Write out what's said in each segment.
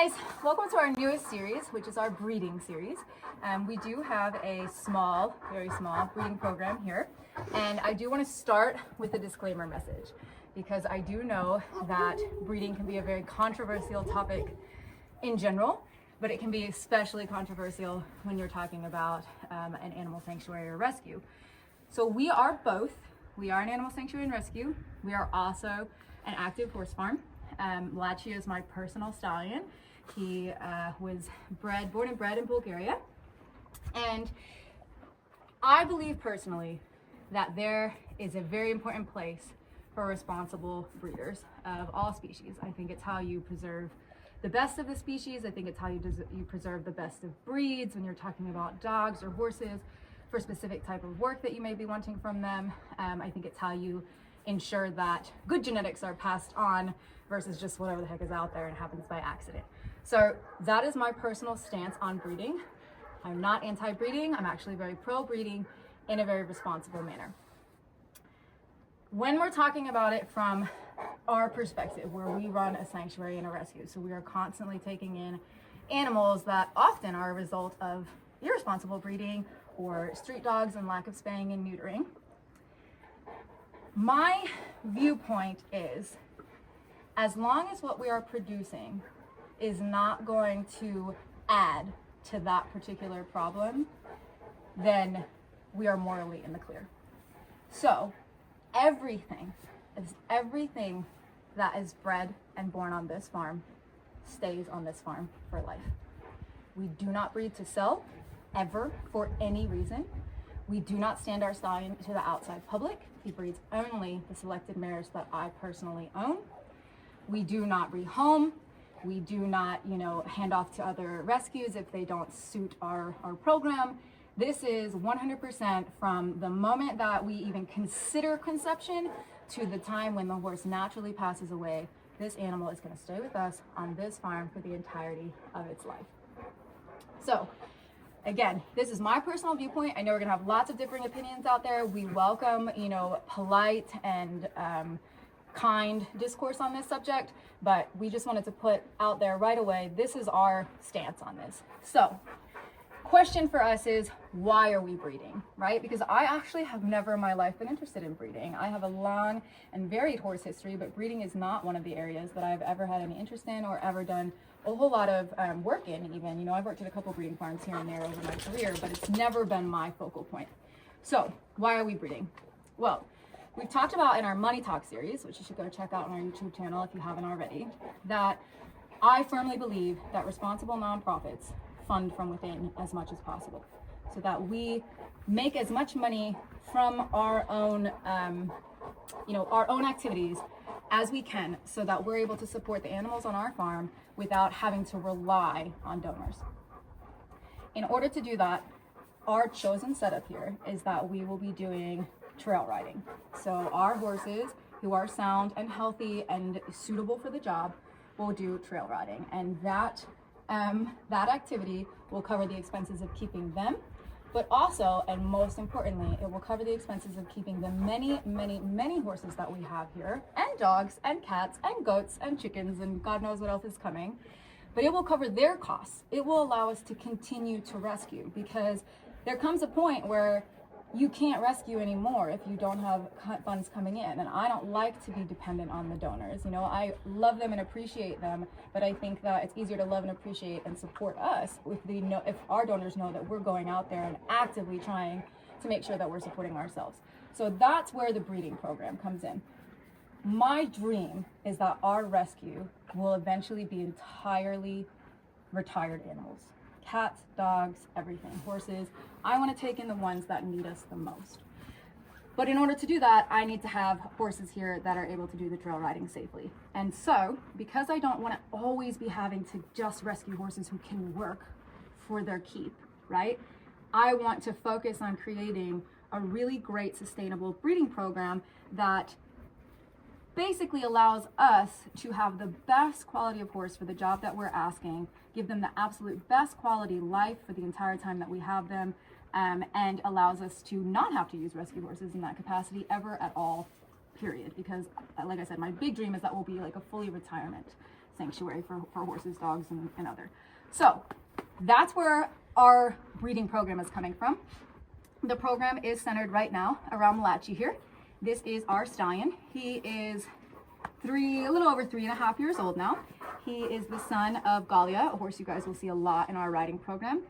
guys, welcome to our newest series, which is our breeding series. We do have a small, very small breeding program here, and I do want to start with a disclaimer message because I do know that breeding can be a very controversial topic in general, but it can be especially controversial when you're talking about an animal sanctuary or rescue. So we are both. We are an animal sanctuary and rescue. We are also an active horse farm. Lachi is my personal stallion. He was born and bred in Bulgaria. And I believe personally that there is a very important place for responsible breeders of all species. I think it's how you preserve the best of the species. I think it's how you preserve the best of breeds when you're talking about dogs or horses for a specific type of work that you may be wanting from them. I think it's how you ensure that good genetics are passed on versus just whatever the heck is out there and happens by accident. So that is my personal stance on breeding. I'm not anti-breeding. I'm actually very pro-breeding in a very responsible manner. When we're talking about it from our perspective, where we run a sanctuary and a rescue, so we are constantly taking in animals that often are a result of irresponsible breeding or street dogs and lack of spaying and neutering. My viewpoint is, as long as what we are producing is not going to add to that particular problem, then we are morally in the clear. So everything that is bred and born on this farm stays on this farm for life. We do not breed to sell ever for any reason. We do not stand our stallion to the outside public. He breeds only the selected mares that I personally own. We do not rehome. We do not, hand off to other rescues if they don't suit our program. This is 100% from the moment that we even consider conception to the time when the horse naturally passes away. This animal is going to stay with us on this farm for the entirety of its life. So, again, this is my personal viewpoint. I know we're gonna have lots of differing opinions out there. We welcome, polite and kind discourse on this subject, but we just wanted to put out there right away, this is our stance on this. So, question for us is, why are we breeding, right? Because I actually have never in my life been interested in breeding. I have a long and varied horse history, but breeding is not one of the areas that I've ever had any interest in or ever done a whole lot of work in even. I've worked at a couple breeding farms here and there over my career, but it's never been my focal point. So why are we breeding? Well, we've talked about in our Money Talk series, which you should go check out on our YouTube channel if you haven't already, that I firmly believe that responsible nonprofits fund from within as much as possible, so that we make as much money from our own, our own activities as we can, so that we're able to support the animals on our farm without having to rely on donors. In order to do that, our chosen setup here is that we will be doing trail riding. So our horses who are sound and healthy and suitable for the job will do trail riding, and that activity will cover the expenses of keeping them, but also, and most importantly, it will cover the expenses of keeping the many, many, many horses that we have here, and dogs, and cats, and goats, and chickens, and God knows what else is coming. But it will cover their costs. It will allow us to continue to rescue, because there comes a point where you can't rescue anymore if you don't have funds coming in. And I don't like to be dependent on the donors. I love them and appreciate them, but I think that it's easier to love and appreciate and support us if our donors know that we're going out there and actively trying to make sure that we're supporting ourselves. So that's where the breeding program comes in. My dream is that our rescue will eventually be entirely retired animals. Cats, dogs, everything, horses. I want to take in the ones that need us the most. But in order to do that, I need to have horses here that are able to do the trail riding safely. And so, because I don't want to always be having to just rescue horses who can work for their keep, right? I want to focus on creating a really great sustainable breeding program that basically allows us to have the best quality of horse for the job that we're asking, give them the absolute best quality life for the entire time that we have them, and allows us to not have to use rescue horses in that capacity ever at all, period. Because like I said, my big dream is that we'll be like a fully retirement sanctuary for horses, dogs, and other. So that's where our breeding program is coming from. The program is centered right now around Malachi here. This is our stallion. He is a little over 3.5 years old now. He is the son of Galia, a horse you guys will see a lot in our riding program.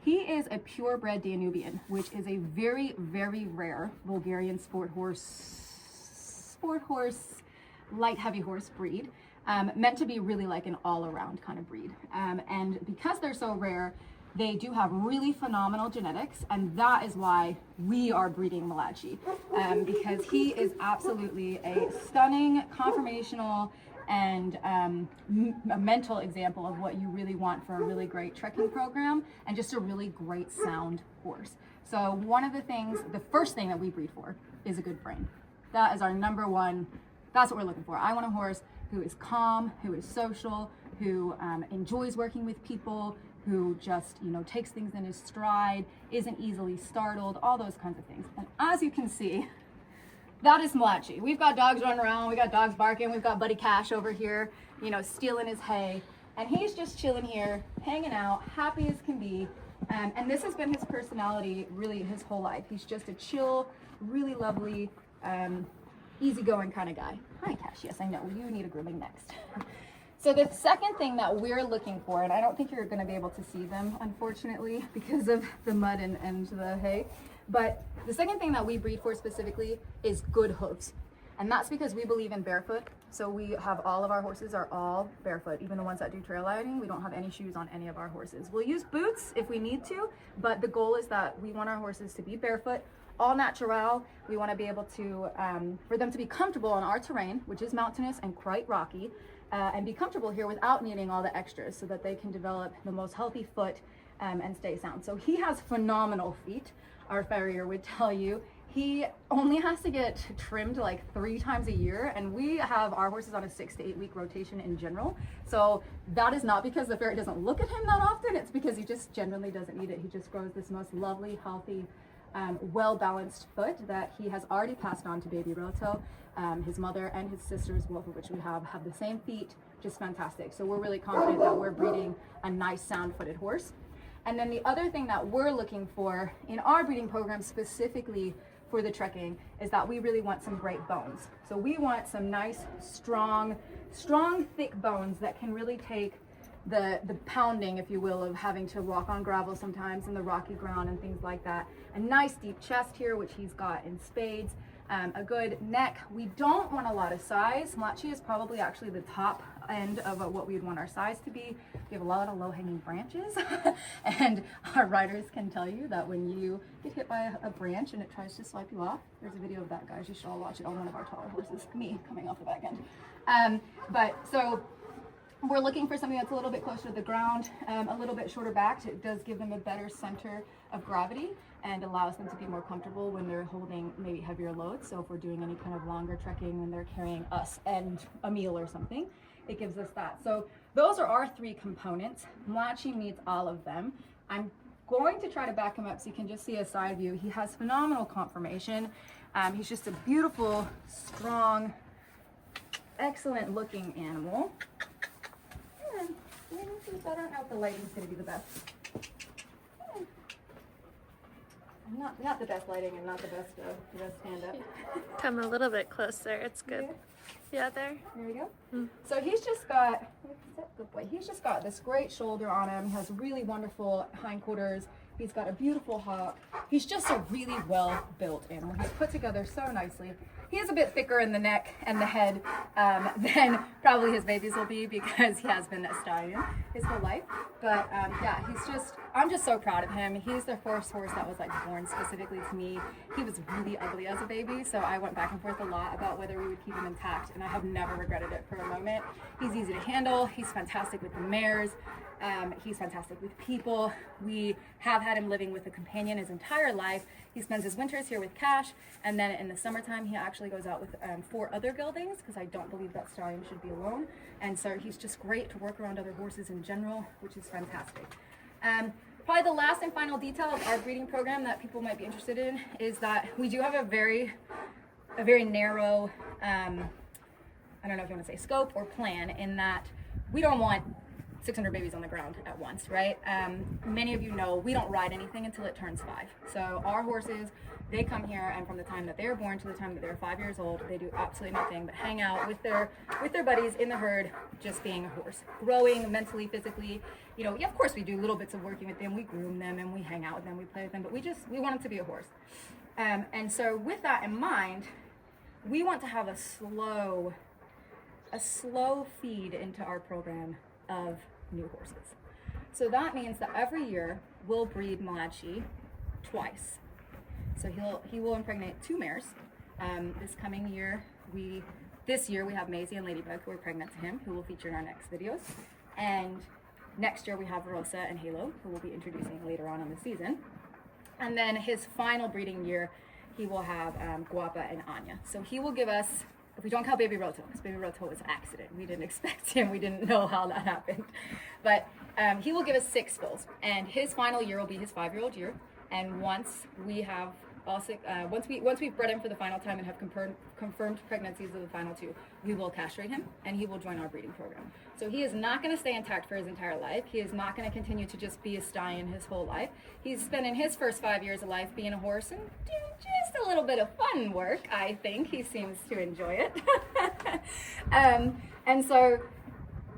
He is a purebred Danubian, which is a very, very rare Bulgarian sport horse, light heavy horse breed, meant to be really like an all-around kind of breed. And because they're so rare, they do have really phenomenal genetics, and that is why we are breeding Malachi, because he is absolutely a stunning conformational and a mental example of what you really want for a really great trekking program and just a really great sound horse. So one of the first thing that we breed for is a good brain. That is our number one. That's what we're looking for. I want a horse who is calm, who is social, who enjoys working with people, who just, takes things in his stride, isn't easily startled, all those kinds of things. And as you can see, that is Malachi. We've got dogs running around, we got dogs barking, we've got Buddy Cash over here, stealing his hay. And he's just chilling here, hanging out, happy as can be. And this has been his personality really his whole life. He's just a chill, really lovely, easygoing kind of guy. Hi, Cash. Yes, I know. You need a grooming next. So the second thing that we're looking for, and I don't think you're going to be able to see them, unfortunately, because of the mud and the hay, but the second thing that we breed for specifically is good hooves. And that's because we believe in barefoot. So we have all of our horses are all barefoot, even the ones that do trail riding. We don't have any shoes on any of our horses. We'll use boots if we need to, but the goal is that we want our horses to be barefoot, all natural. We want to be able to, for them to be comfortable on our terrain, which is mountainous and quite rocky, and be comfortable here without needing all the extras so that they can develop the most healthy foot and stay sound. So he has phenomenal feet. Our farrier would tell you he only has to get trimmed like 3 times a year, and we have our horses on a 6 to 8 week rotation in general. So that is not because the farrier doesn't look at him that often, it's because he just generally doesn't need it. He just grows this most lovely, healthy, well-balanced foot that he has already passed on to baby Roto. His mother and his sisters, both of which we have the same feet, just fantastic. So we're really confident that we're breeding a nice sound-footed horse. And then the other thing that we're looking for in our breeding program specifically for the trekking is that we really want some great bones. So we want some nice, strong, thick bones that can really take the pounding, if you will, of having to walk on gravel sometimes in the rocky ground and things like that. A nice deep chest here, which he's got in spades. A good neck. We don't want a lot of size. Malachi is probably actually the top end of what we'd want our size to be. We have a lot of low-hanging branches and our riders can tell you that when you get hit by a branch and it tries to swipe you off, there's a video of that, guys. You should all watch it on one of our taller horses, me coming off the back end. But so we're looking for something that's a little bit closer to the ground, a little bit shorter back. It does give them a better center of gravity and allows them to be more comfortable when they're holding maybe heavier loads. So if we're doing any kind of longer trekking when they're carrying us and a meal or something, it gives us that. So those are our 3 components. Malachi meets all of them. I'm going to try to back him up so you can just see a side view. He has phenomenal conformation. He's just a beautiful, strong, excellent looking animal. I don't know if the lighting's going to be the best. Not the best lighting and not the best stand up. Come a little bit closer. It's good. Yeah, there. There we go. So he's just got, good boy. He's just got this great shoulder on him. He has really wonderful hindquarters. He's got a beautiful hock. He's just a really well-built animal. He's put together so nicely. He is a bit thicker in the neck and the head than probably his babies will be because he has been a stallion his whole life. But yeah, I'm just so proud of him. He's the first horse that was like born specifically to me. He was really ugly as a baby, so I went back and forth a lot about whether we would keep him intact, and I have never regretted it for a moment. He's easy to handle. He's fantastic with the mares. He's fantastic with people. We have had him living with a companion his entire life. He spends his winters here with Cash, and then in the summertime he actually goes out with 4 other geldings because I don't believe that stallion should be alone. And so he's just great to work around other horses in general, which is fantastic. Probably the last and final detail of our breeding program that people might be interested in is that we do have a very narrow, I don't know if you want to say scope or plan, in that we don't want 600 babies on the ground at once, right? Many of you know we don't ride anything until it turns 5. So our horses, they come here, and from the time that they're born to the time that they're 5 years old, they do absolutely nothing but hang out with their buddies in the herd, just being a horse, growing mentally, physically. You know, yeah, of course we do little bits of working with them, we groom them and we hang out with them, we play with them, but we want them to be a horse. And so with that in mind, we want to have a slow feed into our program of new horses. So that means that every year we'll breed Malachi twice. So he will impregnate 2 mares. This coming year, this year we have Maisie and Ladybug, who are pregnant to him, who will feature in our next videos. And next year we have Rosa and Halo, who we'll be introducing later on in the season. And then his final breeding year, he will have Guapa and Anya. So he will give us, if we don't count Baby Roto, because Baby Roto was an accident. We didn't expect him. We didn't know how that happened. But he will give us 6 foals. And his final year will be his 5-year-old year. And once we have all 6, once we've bred him for the final time and have confirmed pregnancies of the final 2, we will castrate him and he will join our breeding program. So he is not going to stay intact for his entire life. He is not going to continue to just be a stallion his whole life. He's spending his first 5 years of life being a horse and doing just a little bit of fun work. I think he seems to enjoy it. And so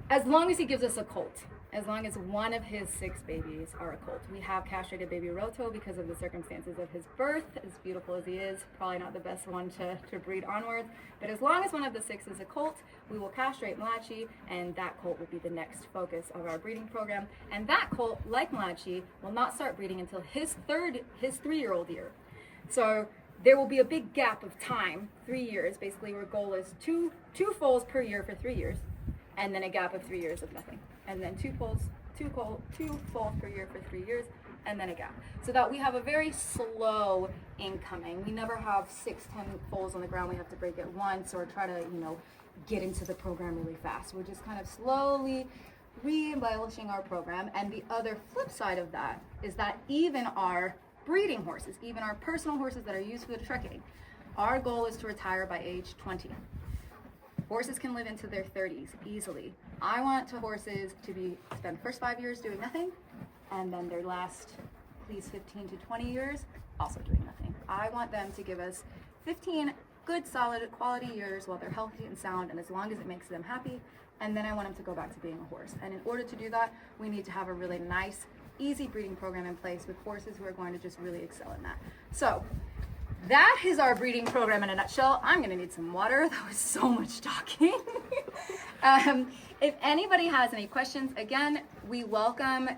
as long as he gives us a colt, as long as one of his 6 babies are a colt. We have castrated Baby Roto because of the circumstances of his birth. As beautiful as he is, probably not the best one to breed onward. But as long as one of the 6 is a colt, we will castrate Malachi, and that colt will be the next focus of our breeding program. And that colt, like Malachi, will not start breeding until his 3-year-old year. So there will be a big gap of time, 3 years. Basically, our goal is two foals per year for 3 years, and then a gap of 3 years of nothing. And then 2 foals per year for 3 years, and then a gap. So that we have a very slow incoming. We never have 6-10 foals on the ground. We have to break it once or try to, get into the program really fast. We're just kind of slowly re-embellishing our program. And the other flip side of that is that even our breeding horses, even our personal horses that are used for the trekking, our goal is to retire by age 20. Horses can live into their 30s easily. I want horses to spend the first 5 years doing nothing, and then their last, please, 15 to 20 years also doing nothing. I want them to give us 15 good, solid, quality years while they're healthy and sound, and as long as it makes them happy, and then I want them to go back to being a horse. And in order to do that, we need to have a really nice, easy breeding program in place with horses who are going to just really excel in that. So that is our breeding program in a nutshell. I'm gonna need some water. That was so much talking. If anybody has any questions, again, we welcome,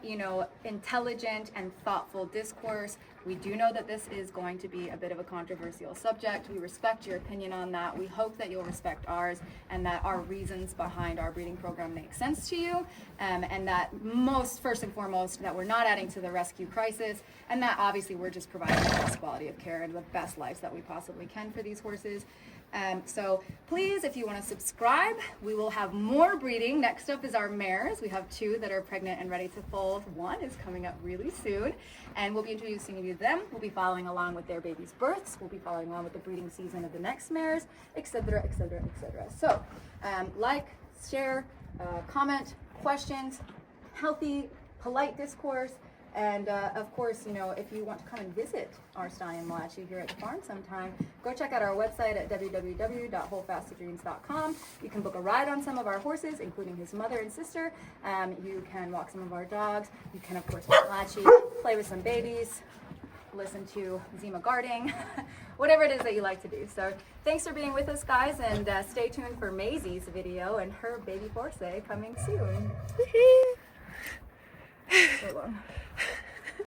intelligent and thoughtful discourse. We do know that this is going to be a bit of a controversial subject. We respect your opinion on that. We hope that you'll respect ours and that our reasons behind our breeding program make sense to you, and that first and foremost, that we're not adding to the rescue crisis, and that obviously we're just providing the best quality of care and the best lives that we possibly can for these horses. So please, if you want to subscribe, we will have more breeding. Next up is our mares. We have 2 that are pregnant and ready to foal. 1 is coming up really soon, and we'll be introducing you to them. We'll be following along with their babies' births. We'll be following along with the breeding season of the next mares, etc., etc., etc. So, like, share, comment, questions, healthy, polite discourse. And of course, if you want to come and visit our stallion Malachi here at the farm sometime, go check out our website at www.holdfasttodreams.com. You can book a ride on some of our horses, including his mother and sister. You can walk some of our dogs. You can, of course, pet Malachi, play with some babies, listen to Zima guarding, whatever it is that you like to do. So thanks for being with us, guys, and stay tuned for Maisie's video and her baby horse coming soon. So long.